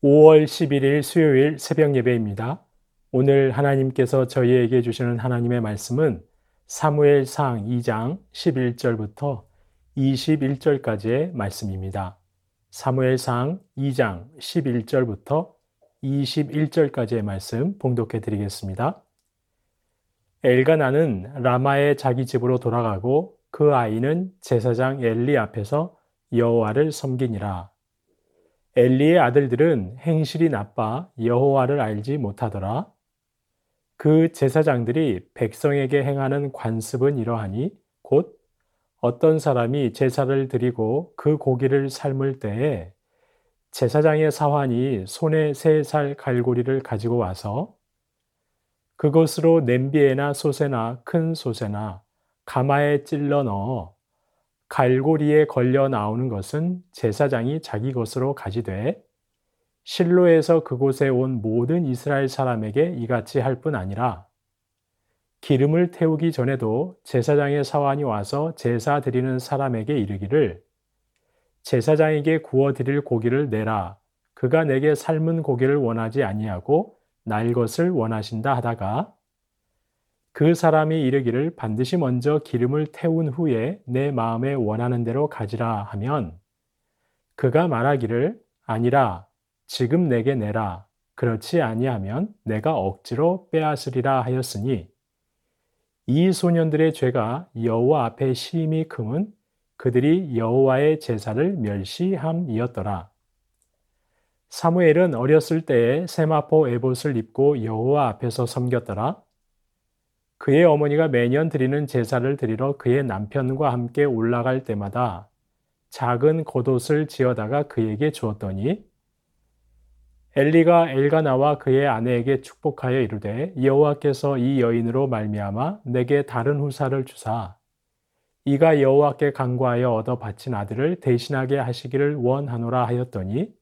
5월 11일 수요일 새벽 예배입니다. 오늘 하나님께서 저희에게 주시는 하나님의 말씀은 사무엘상 2장 11절부터 21절까지의 말씀입니다. 사무엘상 2장 11절부터 21절까지의 말씀 봉독해 드리겠습니다. 엘가나는 라마의 자기 집으로 돌아가고 그 아이는 제사장 엘리 앞에서 여호와를 섬기니라. 엘리의 아들들은 행실이 나빠 여호와를 알지 못하더라. 그 제사장들이 백성에게 행하는 관습은 이러하니 곧 어떤 사람이 제사를 드리고 그 고기를 삶을 때에 제사장의 사환이 손에 3살 갈고리를 가지고 와서 그것으로 냄비에나 솥에나 큰 솥에나 가마에 찔러 넣어 갈고리에 걸려 나오는 것은 제사장이 자기 것으로 가지되 실로에서 그곳에 온 모든 이스라엘 사람에게 이같이 할 뿐 아니라 기름을 태우기 전에도 제사장의 사환이 와서 제사 드리는 사람에게 이르기를 제사장에게 구워 드릴 고기를 내라. 그가 내게 삶은 고기를 원하지 아니하고 날 것을 원하신다 하다가 그 사람이 이르기를 반드시 먼저 기름을 태운 후에 내 마음에 원하는 대로 가지라 하면 그가 말하기를 아니라 지금 내게 내라. 그렇지 아니하면 내가 억지로 빼앗으리라 하였으니 이 소년들의 죄가 여호와 앞에 심히 금은 그들이 여호와의 제사를 멸시함이었더라. 사무엘은 어렸을 때에 세마포 에봇을 입고 여호와 앞에서 섬겼더라. 그의 어머니가 매년 드리는 제사를 드리러 그의 남편과 함께 올라갈 때마다 작은 겉옷을 지어다가 그에게 주었더니 엘리가 엘가나와 그의 아내에게 축복하여 이르되 여호와께서 이 여인으로 말미암아 내게 다른 후사를 주사 이가 여호와께 간구하여 얻어 바친 아들을 대신하게 하시기를 원하노라 하였더니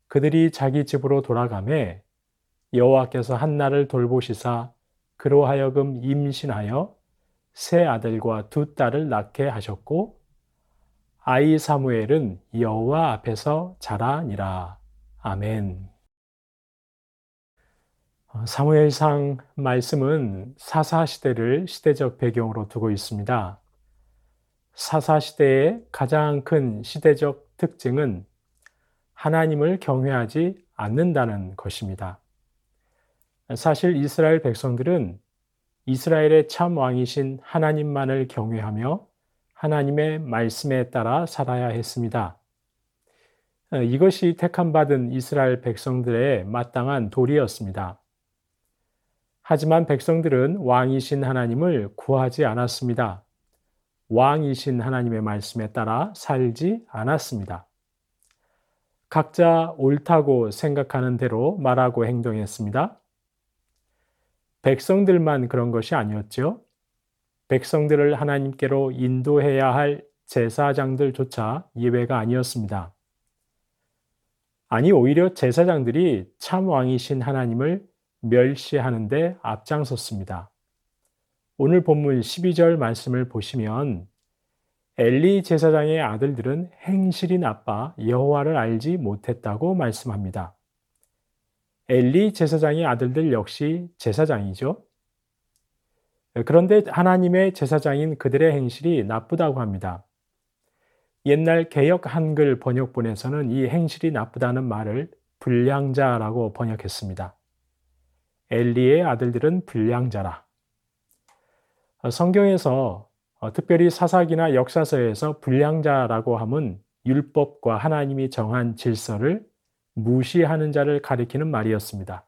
그들이 자기 집으로 돌아가매 여호와께서 한나를 돌보시사 그로 하여금 임신하여 3아들과 2딸을 낳게 하셨고 아이 사무엘은 여호와 앞에서 자라니라. 아멘. 사무엘상 말씀은 사사시대를 시대적 배경으로 두고 있습니다. 사사시대의 가장 큰 시대적 특징은 하나님을 경외하지 않는다는 것입니다. 사실 이스라엘 백성들은 이스라엘의 참 왕이신 하나님만을 경외하며 하나님의 말씀에 따라 살아야 했습니다. 이것이 택함받은 이스라엘 백성들의 마땅한 도리였습니다. 하지만 백성들은 왕이신 하나님을 구하지 않았습니다. 왕이신 하나님의 말씀에 따라 살지 않았습니다. 각자 옳다고 생각하는 대로 말하고 행동했습니다. 백성들만 그런 것이 아니었죠. 백성들을 하나님께로 인도해야 할 제사장들조차 예외가 아니었습니다. 아니, 오히려 제사장들이 참 왕이신 하나님을 멸시하는 데 앞장섰습니다. 오늘 본문 12절 말씀을 보시면 엘리 제사장의 아들들은 행실이 나빠 여호와를 알지 못했다고 말씀합니다. 엘리 제사장의 아들들 역시 제사장이죠. 그런데 하나님의 제사장인 그들의 행실이 나쁘다고 합니다. 옛날 개역 한글 번역본에서는 이 행실이 나쁘다는 말을 불량자라고 번역했습니다. 엘리의 아들들은 불량자라. 성경에서 특별히 사사기나 역사서에서 불량자라고 함은 율법과 하나님이 정한 질서를 무시하는 자를 가리키는 말이었습니다.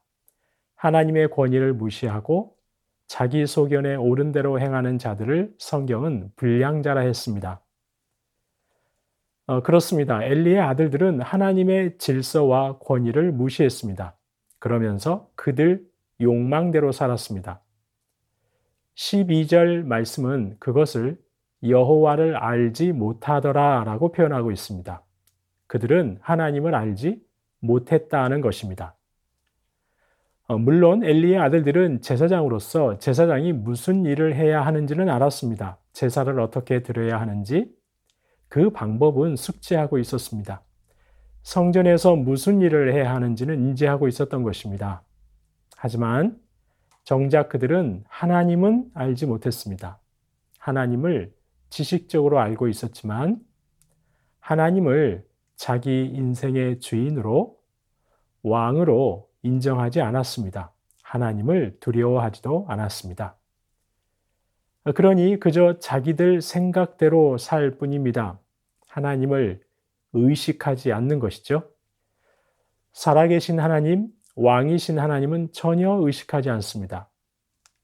하나님의 권위를 무시하고 자기 소견에 옳은 대로 행하는 자들을 성경은 불량자라 했습니다. 그렇습니다. 엘리의 아들들은 하나님의 질서와 권위를 무시했습니다. 그러면서 그들 욕망대로 살았습니다. 12절 말씀은 그것을 여호와를 알지 못하더라 라고 표현하고 있습니다. 그들은 하나님을 알지 못했다는 것입니다. 물론 엘리의 아들들은 제사장으로서 제사장이 무슨 일을 해야 하는지는 알았습니다. 제사를 어떻게 드려야 하는지 그 방법은 숙지하고 있었습니다. 성전에서 무슨 일을 해야 하는지는 인지하고 있었던 것입니다. 하지만 정작 그들은 하나님은 알지 못했습니다. 하나님을 지식적으로 알고 있었지만 하나님을 자기 인생의 주인으로 왕으로 인정하지 않았습니다. 하나님을 두려워하지도 않았습니다. 그러니 그저 자기들 생각대로 살 뿐입니다. 하나님을 의식하지 않는 것이죠. 살아계신 하나님, 왕이신 하나님은 전혀 의식하지 않습니다.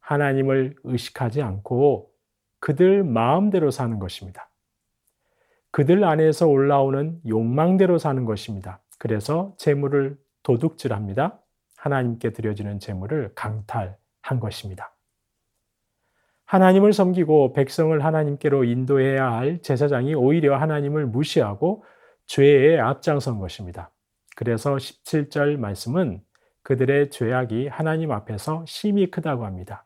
하나님을 의식하지 않고 그들 마음대로 사는 것입니다. 그들 안에서 올라오는 욕망대로 사는 것입니다. 그래서 재물을 도둑질합니다. 하나님께 드려지는 재물을 강탈한 것입니다. 하나님을 섬기고 백성을 하나님께로 인도해야 할 제사장이 오히려 하나님을 무시하고 죄에 앞장선 것입니다. 그래서 17절 말씀은 그들의 죄악이 하나님 앞에서 심히 크다고 합니다.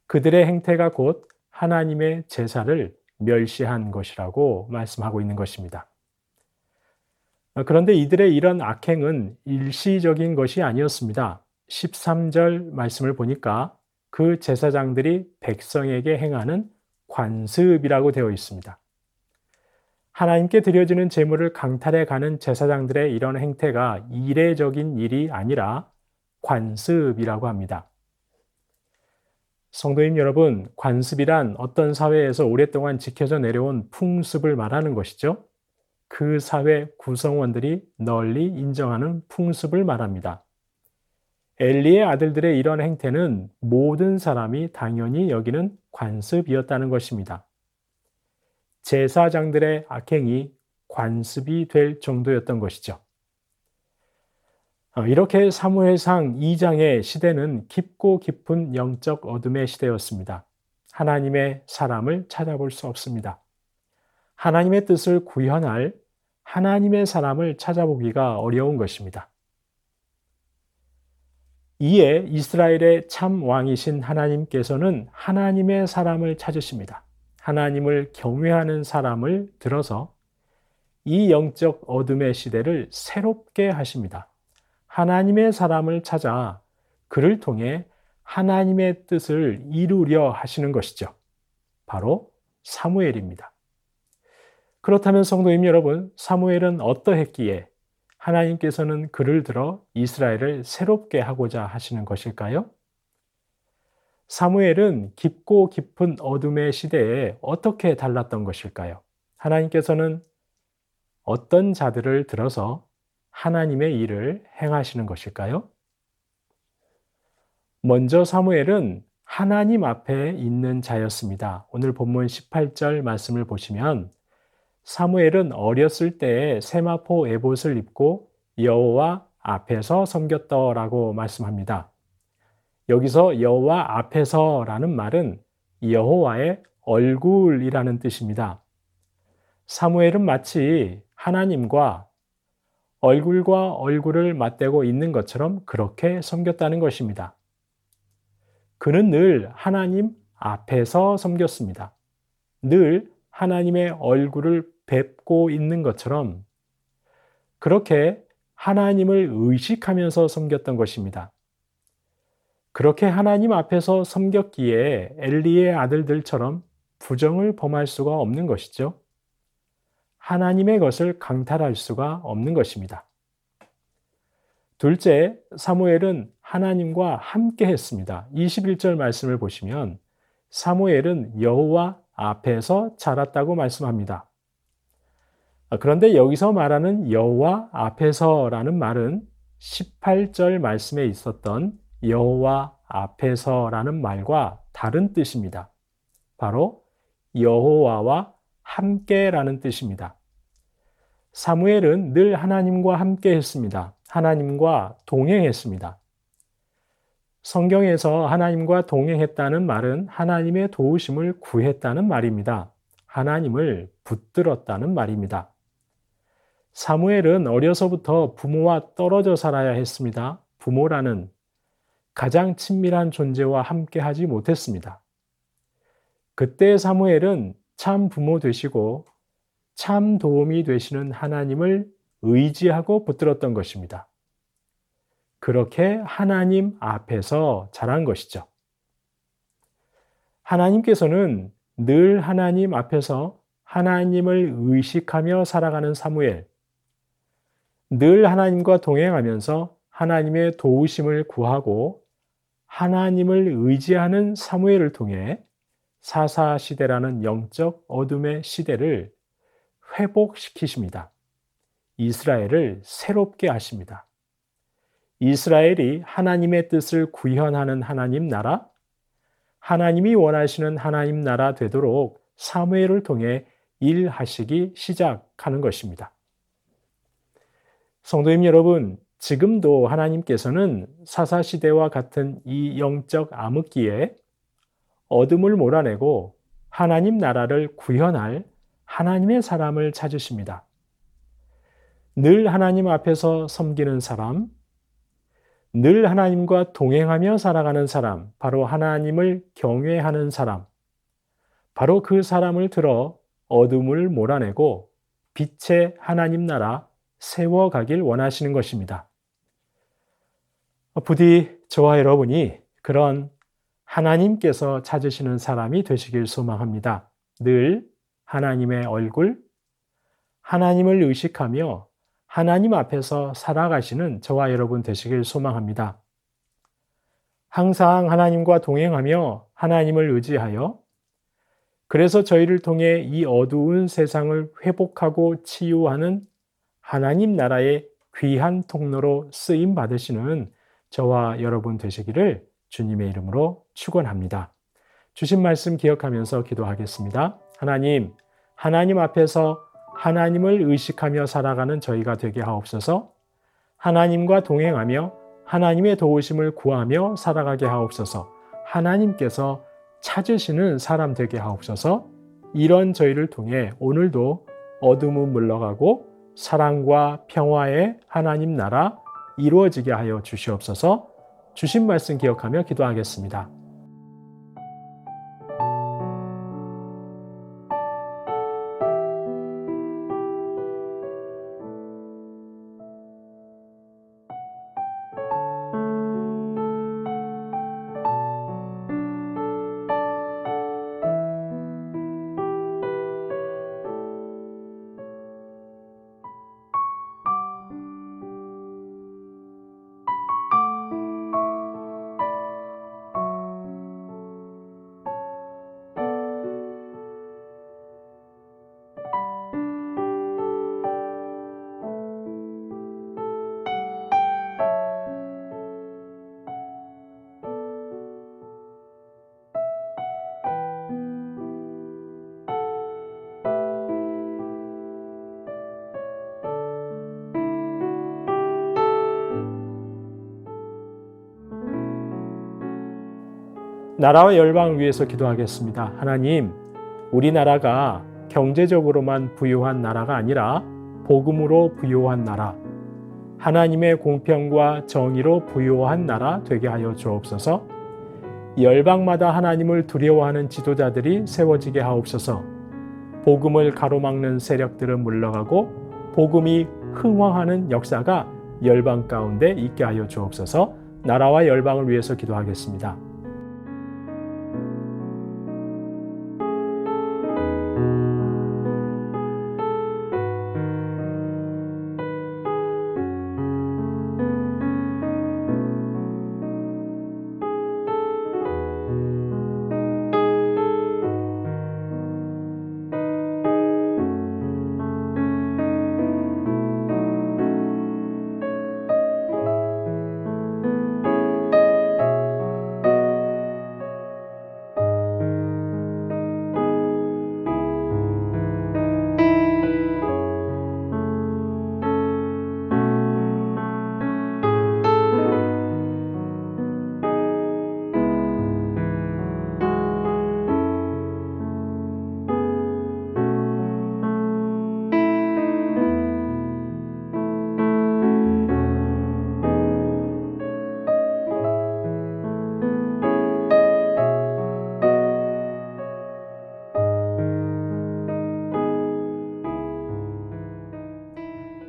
그들의 행태가 곧 하나님의 제사를 멸시한 것이라고 말씀하고 있는 것입니다. 그런데 이들의 이런 악행은 일시적인 것이 아니었습니다. 13절 말씀을 보니까 그 제사장들이 백성에게 행하는 관습이라고 되어 있습니다. 하나님께 드려지는 제물을 강탈해 가는 제사장들의 이런 행태가 이례적인 일이 아니라 관습이라고 합니다. 성도님 여러분, 관습이란 어떤 사회에서 오랫동안 지켜져 내려온 풍습을 말하는 것이죠. 그 사회 구성원들이 널리 인정하는 풍습을 말합니다. 엘리의 아들들의 이런 행태는 모든 사람이 당연히 여기는 관습이었다는 것입니다. 제사장들의 악행이 관습이 될 정도였던 것이죠. 이렇게 사무엘상 2장의 시대는 깊고 깊은 영적 어둠의 시대였습니다. 하나님의 사람을 찾아볼 수 없습니다. 하나님의 뜻을 구현할 하나님의 사람을 찾아보기가 어려운 것입니다. 이에 이스라엘의 참 왕이신 하나님께서는 하나님의 사람을 찾으십니다. 하나님을 경외하는 사람을 들어서 이 영적 어둠의 시대를 새롭게 하십니다. 하나님의 사람을 찾아 그를 통해 하나님의 뜻을 이루려 하시는 것이죠. 바로 사무엘입니다. 그렇다면 성도님 여러분, 사무엘은 어떠했기에 하나님께서는 그를 들어 이스라엘을 새롭게 하고자 하시는 것일까요? 사무엘은 깊고 깊은 어둠의 시대에 어떻게 달랐던 것일까요? 하나님께서는 어떤 자들을 들어서 하나님의 일을 행하시는 것일까요? 먼저 사무엘은 하나님 앞에 있는 자였습니다. 오늘 본문 18절 말씀을 보시면 사무엘은 어렸을 때에 세마포 에봇을 입고 여호와 앞에서 섬겼더라고 말씀합니다. 여기서 여호와 앞에서라는 말은 여호와의 얼굴이라는 뜻입니다. 사무엘은 마치 하나님과 얼굴과 얼굴을 맞대고 있는 것처럼 그렇게 섬겼다는 것입니다. 그는 늘 하나님 앞에서 섬겼습니다. 늘 하나님의 얼굴을 뵙고 있는 것처럼 그렇게 하나님을 의식하면서 섬겼던 것입니다. 그렇게 하나님 앞에서 섬겼기에 엘리의 아들들처럼 부정을 범할 수가 없는 것이죠. 하나님의 것을 강탈할 수가 없는 것입니다. 둘째, 사무엘은 하나님과 함께 했습니다. 21절 말씀을 보시면 사무엘은 여호와 앞에서 자랐다고 말씀합니다. 그런데 여기서 말하는 여호와 앞에서라는 말은 18절 말씀에 있었던 여호와 앞에서라는 말과 다른 뜻입니다. 바로 여호와와 함께라는 뜻입니다. 사무엘은 늘 하나님과 함께 했습니다. 하나님과 동행했습니다. 성경에서 하나님과 동행했다는 말은 하나님의 도우심을 구했다는 말입니다. 하나님을 붙들었다는 말입니다. 사무엘은 어려서부터 부모와 떨어져 살아야 했습니다. 부모라는 가장 친밀한 존재와 함께 하지 못했습니다. 그때 사무엘은 참 부모 되시고 참 도움이 되시는 하나님을 의지하고 붙들었던 것입니다. 그렇게 하나님 앞에서 자란 것이죠. 하나님께서는 늘 하나님 앞에서 하나님을 의식하며 살아가는 사무엘, 늘 하나님과 동행하면서 하나님의 도우심을 구하고 하나님을 의지하는 사무엘을 통해 사사시대라는 영적 어둠의 시대를 회복시키십니다. 이스라엘을 새롭게 하십니다. 이스라엘이 하나님의 뜻을 구현하는 하나님 나라, 하나님이 원하시는 하나님 나라 되도록 사무엘을 통해 일하시기 시작하는 것입니다. 성도님 여러분, 지금도 하나님께서는 사사시대와 같은 이 영적 암흑기에 어둠을 몰아내고 하나님 나라를 구현할 하나님의 사람을 찾으십니다. 늘 하나님 앞에서 섬기는 사람, 늘 하나님과 동행하며 살아가는 사람, 바로 하나님을 경외하는 사람, 바로 그 사람을 들어 어둠을 몰아내고 빛의 하나님 나라 세워가길 원하시는 것입니다. 부디 저와 여러분이 그런 하나님께서 찾으시는 사람이 되시길 소망합니다. 늘 하나님의 얼굴, 하나님을 의식하며 하나님 앞에서 살아가시는 저와 여러분 되시길 소망합니다. 항상 하나님과 동행하며 하나님을 의지하여 그래서 저희를 통해 이 어두운 세상을 회복하고 치유하는 하나님 나라의 귀한 통로로 쓰임 받으시는 저와 여러분 되시기를 주님의 이름으로 축원합니다. 주신 말씀 기억하면서 기도하겠습니다. 하나님 앞에서 하나님을 의식하며 살아가는 저희가 되게 하옵소서. 하나님과 동행하며 하나님의 도우심을 구하며 살아가게 하옵소서. 하나님께서 찾으시는 사람 되게 하옵소서. 이런 저희를 통해 오늘도 어둠은 물러가고 사랑과 평화의 하나님 나라 이루어지게 하여 주시옵소서. 주신 말씀 기억하며 기도하겠습니다. 나라와 열방을 위해서 기도하겠습니다. 하나님, 우리나라가 경제적으로만 부유한 나라가 아니라 복음으로 부유한 나라, 하나님의 공평과 정의로 부유한 나라 되게 하여 주옵소서. 열방마다 하나님을 두려워하는 지도자들이 세워지게 하옵소서. 복음을 가로막는 세력들은 물러가고 복음이 흥황하는 역사가 열방 가운데 있게 하여 주옵소서. 나라와 열방을 위해서 기도하겠습니다.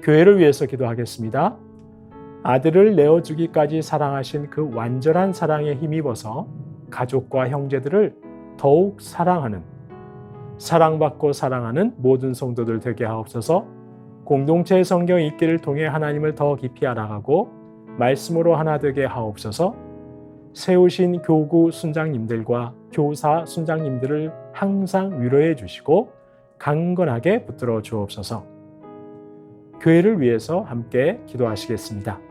교회를 위해서 기도하겠습니다. 아들을 내어주기까지 사랑하신 그 완전한 사랑에 힘입어서 가족과 형제들을 더욱 사랑하는, 사랑받고 사랑하는 모든 성도들 되게 하옵소서. 공동체의 성경 읽기를 통해 하나님을 더 깊이 알아가고 말씀으로 하나 되게 하옵소서. 세우신 교구 순장님들과 교사 순장님들을 항상 위로해 주시고 강건하게 붙들어 주옵소서. 교회를 위해서 함께 기도하시겠습니다.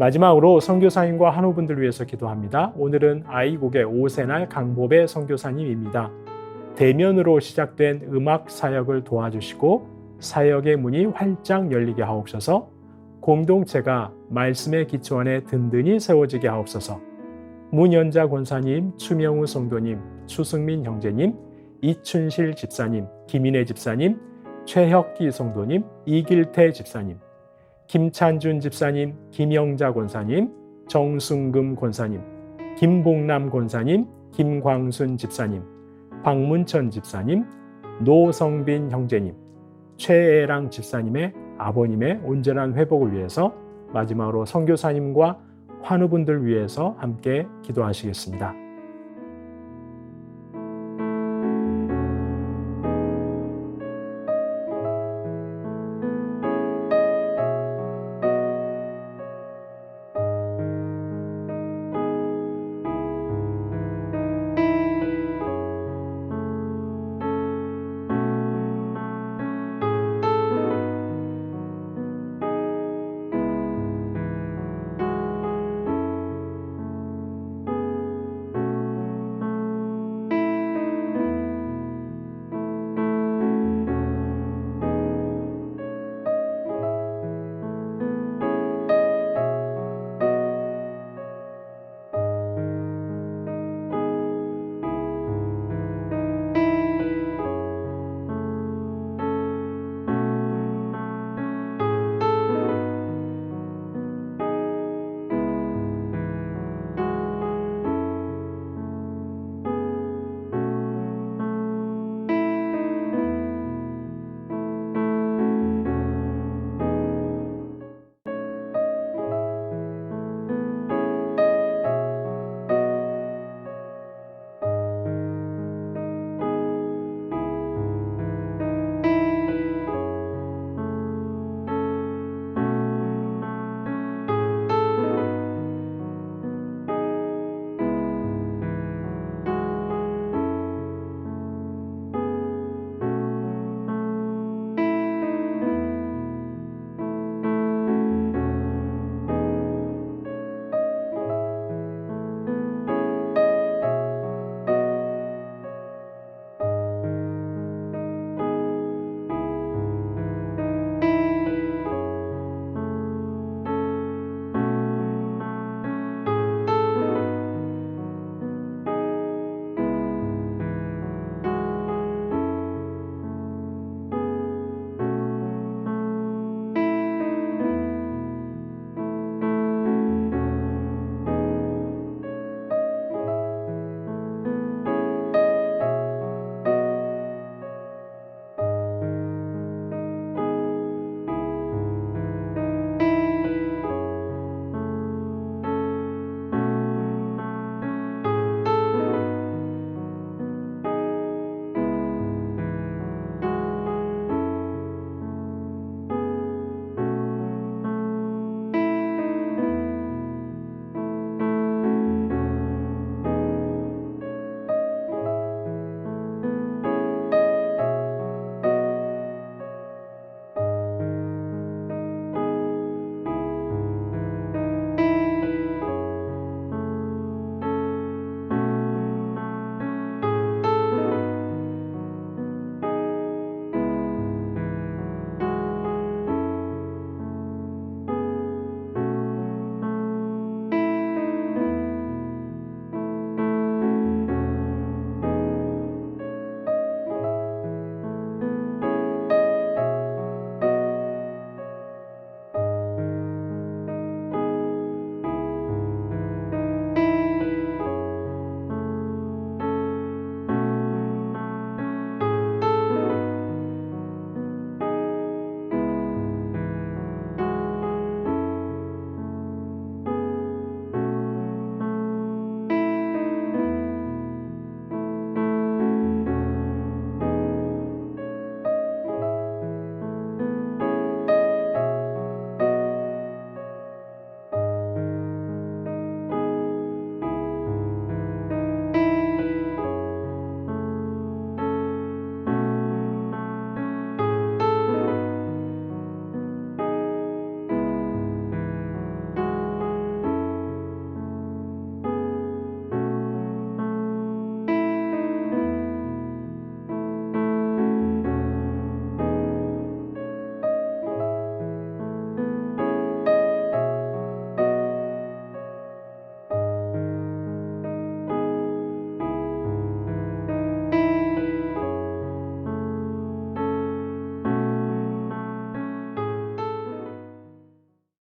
마지막으로 선교사님과 한우분들 위해서 기도합니다. 오늘은 아이국의 오세날 강보배 선교사님입니다. 대면으로 시작된 음악 사역을 도와주시고 사역의 문이 활짝 열리게 하옵소서. 공동체가 말씀의 기초 안에 든든히 세워지게 하옵소서. 문연자 권사님, 추명우 성도님, 추승민 형제님, 이춘실 집사님, 김인혜 집사님, 최혁기 성도님, 이길태 집사님, 김찬준 집사님, 김영자 권사님, 정순금 권사님, 김봉남 권사님, 김광순 집사님, 박문천 집사님, 노성빈 형제님, 최애랑 집사님의 아버님의 온전한 회복을 위해서 마지막으로 선교사님과 환우분들 위해서 함께 기도하시겠습니다.